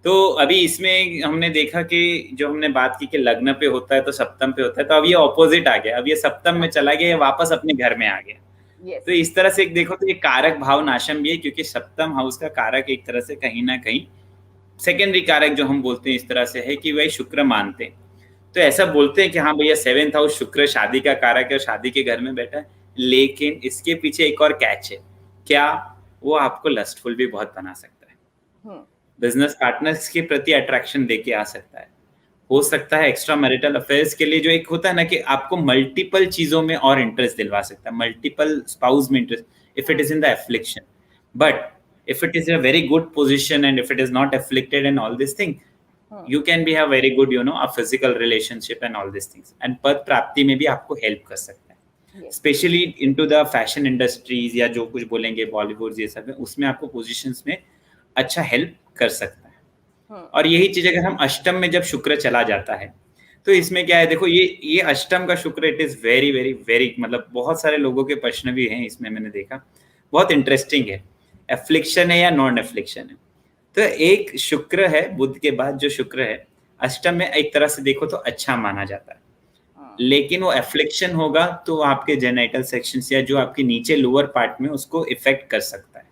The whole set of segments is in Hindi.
तो अभी इसमें हमने देखा कि जो हमने बात की कि लग्न पे होता है तो सप्तम पे होता है, तो अब ये ऑपोजिट आ गया, अब ये सप्तम में चला गया, ये वापस अपने घर में आ गया। यस। तो इस तरह से एक देखो तो ये कारक भाव नाशम भी है, क्योंकि सप्तम हाउस का कारक एक तरह से कहीं ना कहीं सेकेंडरी कारक जो हम बोलते हैं इस तरह से है कि वही शुक्र मानते हैं। तो ऐसा बोलते हैं कि हाँ भैया सेवेंथ हाउस शुक्र शादी का कारक है और शादी के घर में बैठा है, लेकिन इसके पीछे एक और कैच है। क्या? वो आपको लस्टफुल भी बहुत बना सकता है, बिजनेस पार्टनर्स के प्रति अट्रैक्शन देके आ सकता है, हो सकता है एक्स्ट्रा मैरिटल अफेयर्स के लिए जो एक होता है ना कि आपको मल्टीपल चीजों में और इंटरेस्ट दिलवा सकता है, मल्टीपल स्पाउस में interest, if it is in the affliction. But if it is a very good position and if it is not afflicted and all these things, you can be have very good a physical relationship and all these things, and पद प्राप्ति में भी आपको हेल्प कर सकता है, specially into the fashion industries या जो कुछ बोलेंगे बॉलीवुड ये सब है, उसमें आपको पोजीशंस में अच्छा हेल्प कर सकता है। और यही चीज अगर हम अष्टम में जब शुक्र चला जाता है तो इसमें क्या है, देखो ये अष्टम का शुक्र it is very very very, मतलब बहुत सारे लोगों के प्रश्न भी हैं इसमें, मैंने देखा बहुत इंटरेस्टिंग है, एफ्लिक्शन है या नॉन एफ्लिक्शन है। तो एक शुक्र है, बुध के बाद जो शुक्र है अष्टम में एक तरह से देखो तो अच्छा माना जाता है, लेकिन वो एफ्लिक्शन होगा तो आपके जेनाइटल सेक्शंस या जो आपके नीचे लोअर पार्ट में उसको इफेक्ट कर सकता है,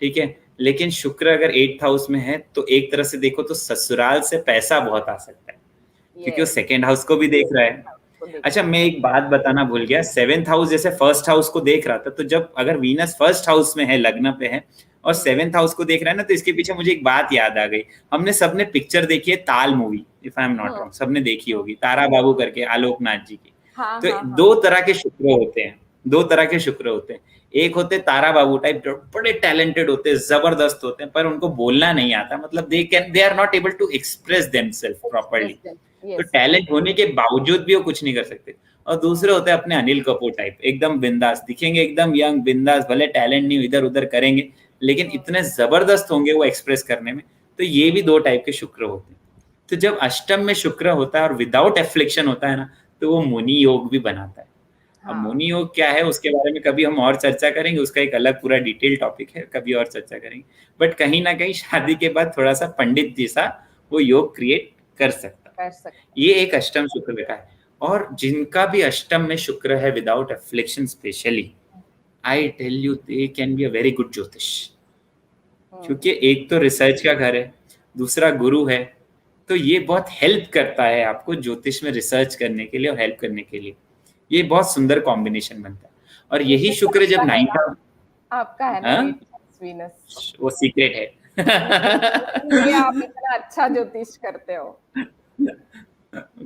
ठीक है। लेकिन शुक्र अगर 8th हाउस में है तो एक तरह से देखो तो ससुराल से पैसा बहुत आ सकता है, क्योंकि वो सेकेंड हाउस को भी देख रहा है। अच्छा मैं एक बात बताना भूल गया, 7th हाउस जैसे फर्स्ट हाउस को देख रहा था, तो जब अगर वीनस फर्स्ट हाउस में है, लग्न पे है और 7th हाउस को देख रहा है ना, तो इसके पीछे मुझे एक बात याद आ गई। हमने सबने पिक्चर देखी है ताल movie, if I am not wrong, सबने देखी होगी, तारा बाबू करके आलोकनाथ जी की। तो दो तरह के शुक्र होते हैं, दो तरह के शुक्र होते हैं। एक होते तारा बाबू टाइप, जो बड़े टैलेंटेड होते हैं, जबरदस्त होते हैं, पर उनको बोलना नहीं आता, मतलब they are not able to express themselves properly, तो टैलेंट होने के बावजूद भी वो कुछ नहीं कर सकते। और दूसरे होते हैं अपने अनिल कपूर टाइप, एकदम बिंदास दिखेंगे, एकदम यंग बिंदास, भले टैलेंट नहीं इधर उधर करेंगे लेकिन इतने जबरदस्त होंगे वो एक्सप्रेस करने में। तो ये भी दो टाइप के शुक्र होते हैं। तो जब अष्टम में शुक्र होता है और विदाउट एफ्लिक्शन होता है ना, तो वो मुनि योग भी बनाता है। अब मुनि योग क्या है उसके बारे में कभी हम और चर्चा करेंगे, उसका एक अलग पूरा डिटेल टॉपिक है, कभी और चर्चा करेंगे। बट कहीं ना कहीं शादी के बाद थोड़ा सा पंडित जैसा वो योग क्रिएट कर सकता है। ये एक अष्टम शुक्र का है। और जिनका भी अष्टम में शुक्र है without affliction specially, I tell you they can be a very good jyotish, क्योंकि एक तो रिसर्च का घर है, दूसरा गुरु है, तो ये बहुत हेल्प करता है आपको ज्योतिष में रिसर्च करने के लिए और हेल्प करने के लिए। ये बहुत सुंदर कॉम्बिनेशन बनता है। और यही शुक्र जब 9th आपका है ना वीनस, वो सीक्रेट है। ये आप इतना अच्छा ज्योतिष करते हो,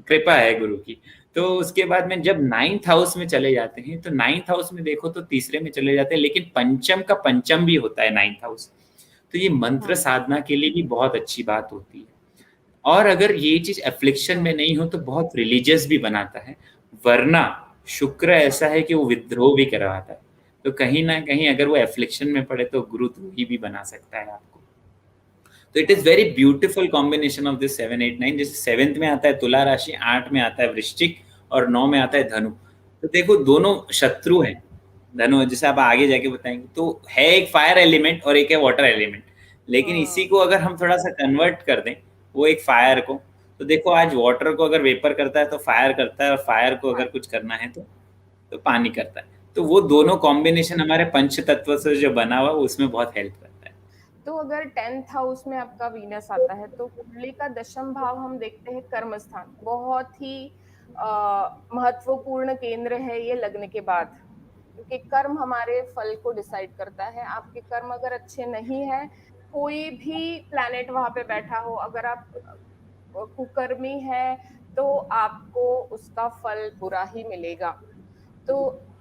कृपा है गुरु की। तो उसके बाद में जब 9th हाउस में चले जाते हैं, तो 9th हाउस में देखो तो तीसरे में चले जाते हैं, लेकिन पंचम का पंचम भी होता है 9th हाउस, तो ये मंत्र साधना के लिए भी बहुत अच्छी बात होती है। और अगर ये चीज एफ्लिक्शन में नहीं हो तो बहुत रिलीजियस भी बनाता है, वरना शुक्र ऐसा है कि वो विद्रोह भी करवाता है। तो कहीं ना कहीं अगर वो एफ्लिक्शन में पड़े तो गुरुद्रोही भी बना सकता है आपको। तो it is very beautiful combination of this 7, 8, 9। जैसे 7th में आता है तुला राशि, 8 में आता है वृश्चिक और 9 में आता है धनु। तो देखो दोनों शत्रु हैं, धनु जैसे आप आगे जाके बताएंगे, तो है एक फायर एलिमेंट और एक है वाटर एलिमेंट, लेकिन इसी को अगर हम थोड़ा सा कन्वर्ट कर दें वो एक फायर को, तो देखो आज वाटर को अगर वेपर करता है तो फायर करता है, और फायर को अगर कुछ करना है तो पानी करता है। तो वो दोनों कॉम्बिनेशन हमारे पंच तत्व से जो बना हुआ उसमें बहुत हेल्प करता है। तो अगर 10th हाउस में आपका वीनस आता है तो कुंडली का दशम भाव हम देखते हैं कर्म स्थान, बहुत ही महत्वपूर्ण केंद्र है ये लग्न के बाद, क्योंकि कर्म हमारे फल को डिसाइड करता है। आपके कर्म अगर अच्छे नहीं है, कोई भी प्लैनेट वहां पे बैठा हो, अगर आप कुकर्मी है तो आपको उसका फल बुरा ही मिलेगा। तो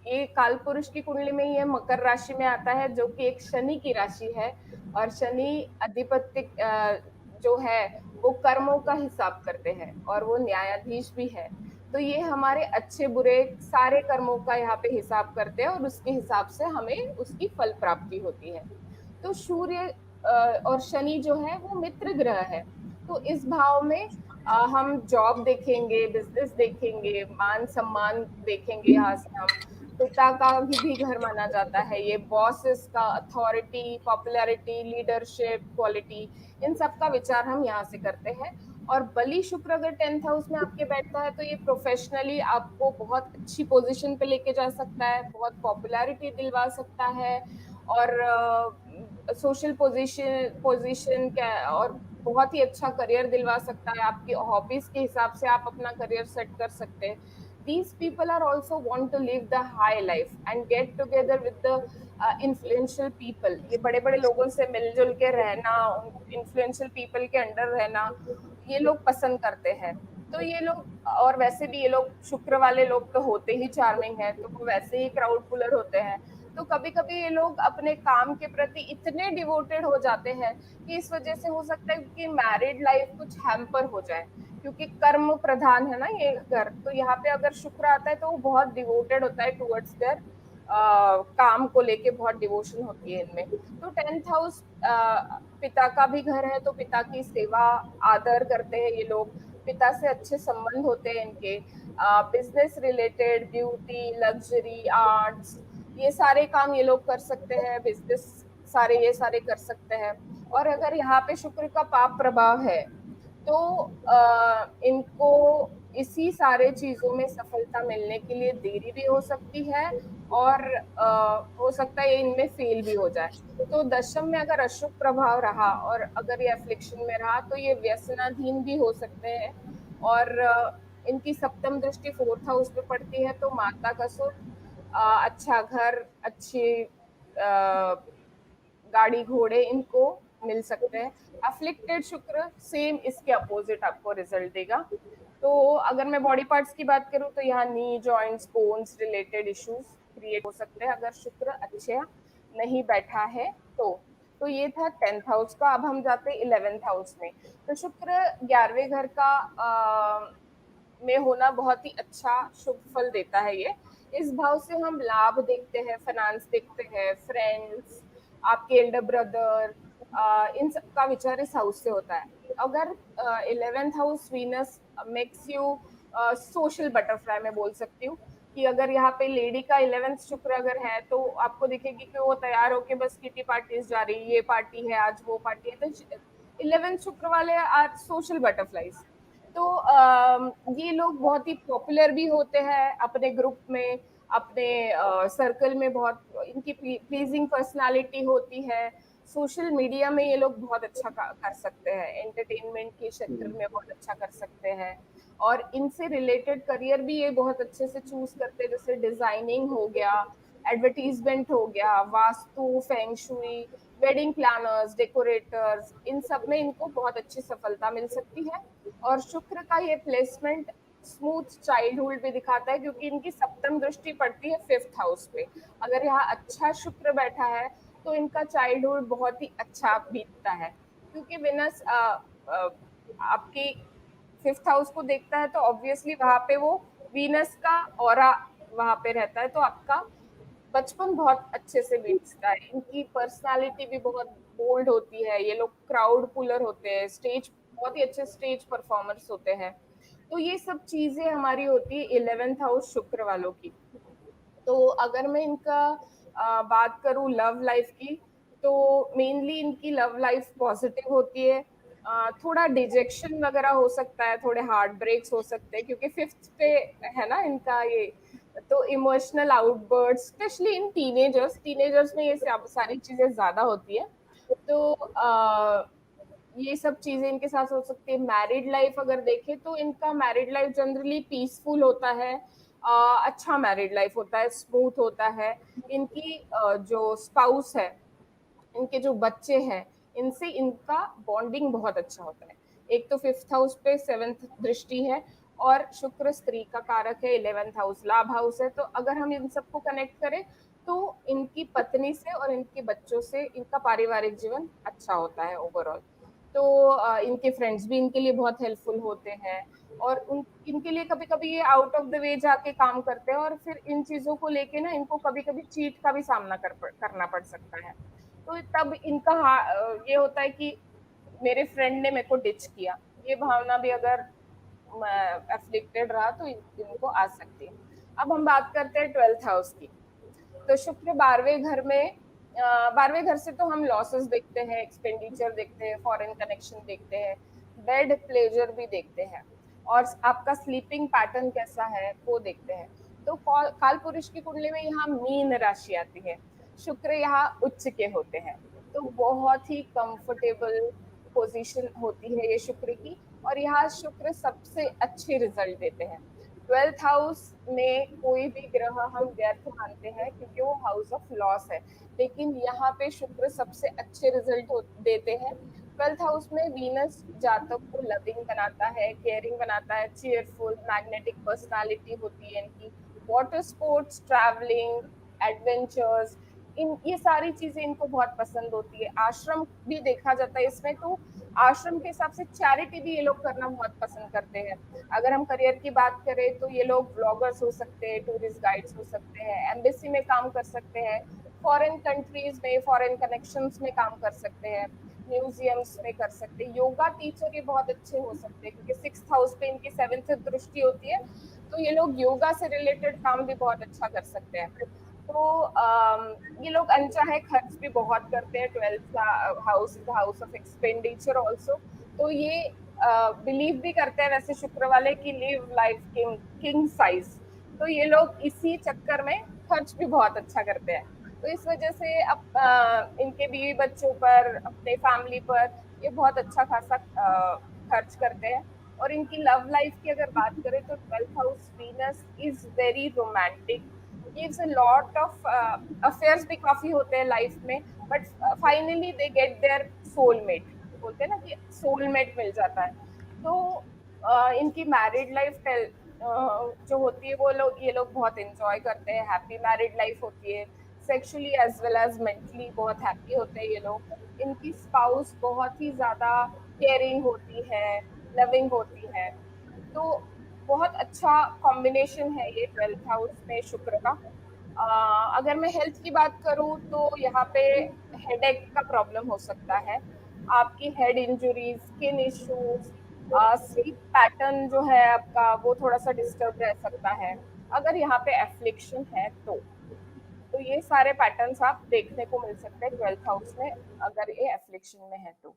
ये काल पुरुष की कुंडली में ये मकर राशि में आता है, जो कि एक शनि की राशि है, और शनि अधिपत्य जो है वो कर्मों का हिसाब करते हैं और वो न्यायाधीश भी है। तो ये हमारे अच्छे बुरे सारे कर्मों का यहाँ पे हिसाब करते हैं और उसके हिसाब से हमें उसकी फल प्राप्ति होती है। तो सूर्य और शनि जो है वो मित्र ग्रह है, तो इस भाव में हम जॉब देखेंगे, बिजनेस देखेंगे, मान सम्मान देखेंगे, यहाँ से हम पिता का भी घर माना जाता है ये। बॉसेस का अथॉरिटी, पॉपुलैरिटी, लीडरशिप, क्वालिटी, इन सब का विचार हम यहाँ से करते हैं। और बलि शुक्र अगर 10th हाउस में आपके बैठता है तो ये प्रोफेशनली आपको बहुत अच्छी पोजीशन पे लेके जा सकता है, बहुत पॉपुलैरिटी दिलवा सकता है, और सोशल पोजीशन पोजीशन क्या, और बहुत ही अच्छा करियर दिलवा सकता है। आपकी हॉबीज के हिसाब से आप अपना करियर सेट कर सकते हैं। These people are also want to live the high life and get together with the influential people. ये बड़े बड़े लोगों से मिलजुल के रहना, influential people के अंडर रहना, ये लोग पसंद करते हैं। तो ये लोग, और वैसे भी ये लोग शुक्र वाले लोग तो होते ही चार्मिंग है, तो वो वैसे ही क्राउड पुलर होते हैं। तो कभी कभी ये लोग अपने काम के प्रति इतने डिवोटेड हो जाते हैं कि इस वजह से हो सकता है कि मैरिड लाइफ कुछ हैम्पर हो जाए, क्योंकि कर्म प्रधान है ना ये घर। तो यहाँ पे अगर शुक्र आता है तो वो बहुत डिवोटेड होता है टुवर्ड्स देयर काम को लेके, बहुत डिवोशन होती है इनमें। तो 10th हाउस पिता का भी घर है, तो पिता की सेवा आदर करते हैं ये लोग, पिता से अच्छे संबंध होते हैं इनके। Business related, beauty, luxury, arts, ये सारे काम ये लोग कर सकते हैं, बिजनेस सारे ये सारे कर सकते हैं। और अगर यहाँ पे शुक्र का पाप प्रभाव है तो इनको इसी सारे चीजों में सफलता मिलने के लिए देरी भी हो सकती है, और हो सकता है ये इनमें फेल भी हो जाए। तो दशम में अगर अशुभ प्रभाव रहा और अगर ये एफ्लिक्शन में रहा तो ये व्यसनाधीन भी हो सकते हैं। और इनकी सप्तम दृष्टि 4th हाउस पे पड़ती है, तो माता का सुख, अच्छा घर, अच्छी गाड़ी घोड़े इनको मिल सकते हैं। अफ्लिक्टेड शुक्र सेम इसके अपोजिट आपको रिजल्ट देगा। तो अगर मैं बॉडी पार्ट्स की बात करूं तो यहाँ knee, joints, bones related issues create हो सकते हैं अगर शुक्र अच्छे नहीं बैठा है तो ये था 10th हाउस का। अब हम जाते हैं 11th हाउस में। तो शुक्र 11वें घर का में होना बहुत ही अच्छा शुभ फल देता है ये। इस भाव से हम लाभ देखते हैं, फाइनेंस देखते हैं, फ्रेंड्स, आपके एल्डर ब्रदर, इन सब का विचार इस हाउस से होता है। अगर 11th house Venus makes you social butterfly, मैं बोल सकती हूँ कि अगर यहाँ पे लेडी का 11th शुक्र अगर है तो आपको दिखेगी कि वो तैयार होके बस किटी पार्टीज जा रही, ये पार्टी है आज, वो पार्टी है। तो 11th शुक्र वाले आर सोशल बटरफ्लाईज। तो ये लोग बहुत ही पॉपुलर भी होते हैं अपने ग्रुप में, अपने सर्कल में, बहुत इनकी प्लीजिंग पर्सनालिटी होती है। सोशल मीडिया में ये लोग बहुत अच्छा कर सकते हैं, एंटरटेनमेंट के क्षेत्र में बहुत अच्छा कर सकते हैं, और इनसे रिलेटेड करियर भी ये बहुत अच्छे से चूज करते हैं, जैसे डिजाइनिंग हो गया, एडवर्टीजमेंट हो गया, vastu, feng shui, wedding planners, decorators, इन सब में इनको बहुत अच्छी सफलता मिल सकती है। और शुक्र का ये प्लेसमेंट स्मूथ चाइल्डहुड भी दिखाता है, क्योंकि इनकी सप्तम दृष्टि पड़ती है 5th हाउस पे। अगर यहाँ अच्छा शुक्र बैठा है तो इनका चाइल्डहुड बहुत ही अच्छा बीतता है, क्योंकि विनस आपकी 5th हाउस को देखता है तो ऑब्वियसली वहां पे वो वीनस का ऑरा वहां पे रहता है, तो आपका बचपन बहुत अच्छे से बीतता है। इनकी पर्सनालिटी भी बहुत बोल्ड होती है, ये लोग क्राउड पुलर होते हैं, स्टेज बहुत ही अच्छे स्टेज परफॉर्मर्स होते हैं। तो ये सब चीजें हमारी होती है 11th हाउस शुक्र वालों की। तो अगर मैं इनका बात करूं लव लाइफ की, तो मेनली इनकी लव लाइफ पॉजिटिव होती है। थोड़ा डिजेक्शन वगैरह हो सकता है, थोड़े हार्ट ब्रेक्स हो सकते हैं, क्योंकि 5th पे है ना इनका ये। तो इमोशनल आउटबर्ड्स स्पेशली इन टीनेजर्स में ये सारी चीजें ज्यादा होती है। तो ये सब चीजें इनके साथ हो सकती है। मैरिड लाइफ अगर देखें तो इनका मैरिड लाइफ जनरली पीसफुल होता है, अच्छा मैरिड लाइफ होता है, स्मूथ होता है। इनकी जो स्पाउस है, इनके जो बच्चे हैं, इनसे इनका बॉन्डिंग बहुत अच्छा होता है। एक तो 5th हाउस पे 7th दृष्टि है, और शुक्र स्त्री का कारक है, 11th हाउस लाभ हाउस है। तो अगर हम इन सबको कनेक्ट करें तो इनकी पत्नी से और इनके बच्चों से इनका पारिवारिक जीवन अच्छा होता है ओवरऑल। तो इनके फ्रेंड्स भी इनके लिए बहुत हेल्पफुल होते हैं, और इनके लिए कभी कभी ये आउट ऑफ द वे जाके काम करते हैं, और फिर इन चीजों को लेके ना इनको कभी कभी चीट का भी सामना करना पड़ सकता है। तो तब इनका ये होता है कि मेरे फ्रेंड ने मेरे को डिच किया, ये भावना भी अगर एफ्लिक्टेड रहा तो इनको आ सकती है। अब हम बात करते हैं 12th हाउस की। तो शुक्र 12वें घर में, 12वें घर से तो हम लॉसेस देखते हैं, एक्सपेंडिचर देखते हैं, फॉरेन कनेक्शन देखते हैं, बेड प्लेजर भी देखते हैं, और आपका स्लीपिंग पैटर्न कैसा है वो देखते हैं। तो काल पुरुष की कुंडली में यहाँ मीन राशि आती है, शुक्र यहाँ उच्च के होते हैं, तो बहुत ही कंफर्टेबल पोजीशन होती है ये शुक्र की, और यहाँ शुक्र सबसे अच्छे रिजल्ट देते हैं। 12th हाउस में कोई भी ग्रह हम व्यर्थ मानते हैं क्योंकि वो हाउस ऑफ लॉस है, लेकिन यहाँ पे शुक्र सबसे अच्छे रिजल्ट देते हैं। 12th हाउस में वीनस जातक को लविंग बनाता है, केयरिंग बनाता है, चीयरफुल मैग्नेटिक पर्सनालिटी होती है इनकी, वाटर स्पोर्ट्स, ट्रैवलिंग, एडवेंचर्स, इन ये सारी चीजें इनको बहुत पसंद होती है। आश्रम भी देखा जाता है इसमें, तो आश्रम के हिसाब से चैरिटी भी ये लोग करना बहुत पसंद करते हैं। अगर हम करियर की बात करें तो ये लोग ब्लॉगर्स हो सकते हैं, टूरिस्ट गाइड्स हो सकते हैं, एम्बेसी में काम कर सकते हैं, फॉरेन कंट्रीज में फॉरेन कनेक्शंस में काम कर सकते हैं, म्यूजियम्स में कर सकते हैं, योगा टीचर ये बहुत अच्छे हो सकते हैं क्योंकि 6th हाउस पे इनकी 7th दृष्टि होती है, तो ये लोग योगा से रिलेटेड काम भी बहुत अच्छा कर सकते हैं। तो ये लोग अनचाहे खर्च भी बहुत करते हैं। 12th house is the house of expenditure also, तो ये बिलीव भी करते हैं वैसे शुक्र वाले की लिव लाइफ किंग साइज, तो ये लोग इसी चक्कर में खर्च भी बहुत अच्छा करते हैं। तो इस वजह से अब इनके बीवी बच्चों पर, अपने फैमिली पर ये बहुत अच्छा खासा खर्च करते हैं। और इनकी लव लाइफ की अगर बात करें तो 12th house Venus is very romantic, gives a lot of affairs भी काफी होते हैं लाइफ में, but finally they get their soulmate, बोलते हैं ना कि सोलमेट मिल जाता है। तो इनकी मैरिड लाइफ जो होती है वो लोग, ये लोग बहुत एंजॉय करते हैं, हैप्पी मैरिड लाइफ होती है, sexually as well as mentally बहुत हैप्पी होते हैं ये लोग। इनकी स्पाउस बहुत ही ज्यादा केयरिंग होती है, लविंग होती है, तो बहुत अच्छा कॉम्बिनेशन है ये 12th हाउस में शुक्र का। अगर मैं हेल्थ की बात करूं तो यहाँ पे हेडेक का प्रॉब्लम हो सकता है, आपकी head injuries, skin issues, sleep pattern जो है आपका वो थोड़ा सा डिस्टर्ब रह सकता है अगर यहाँ पे एफ्लिक्शन है तो ये सारे पैटर्न्स आप देखने को मिल सकते हैं 12th हाउस में अगर ये एफ्लिक्शन में है तो।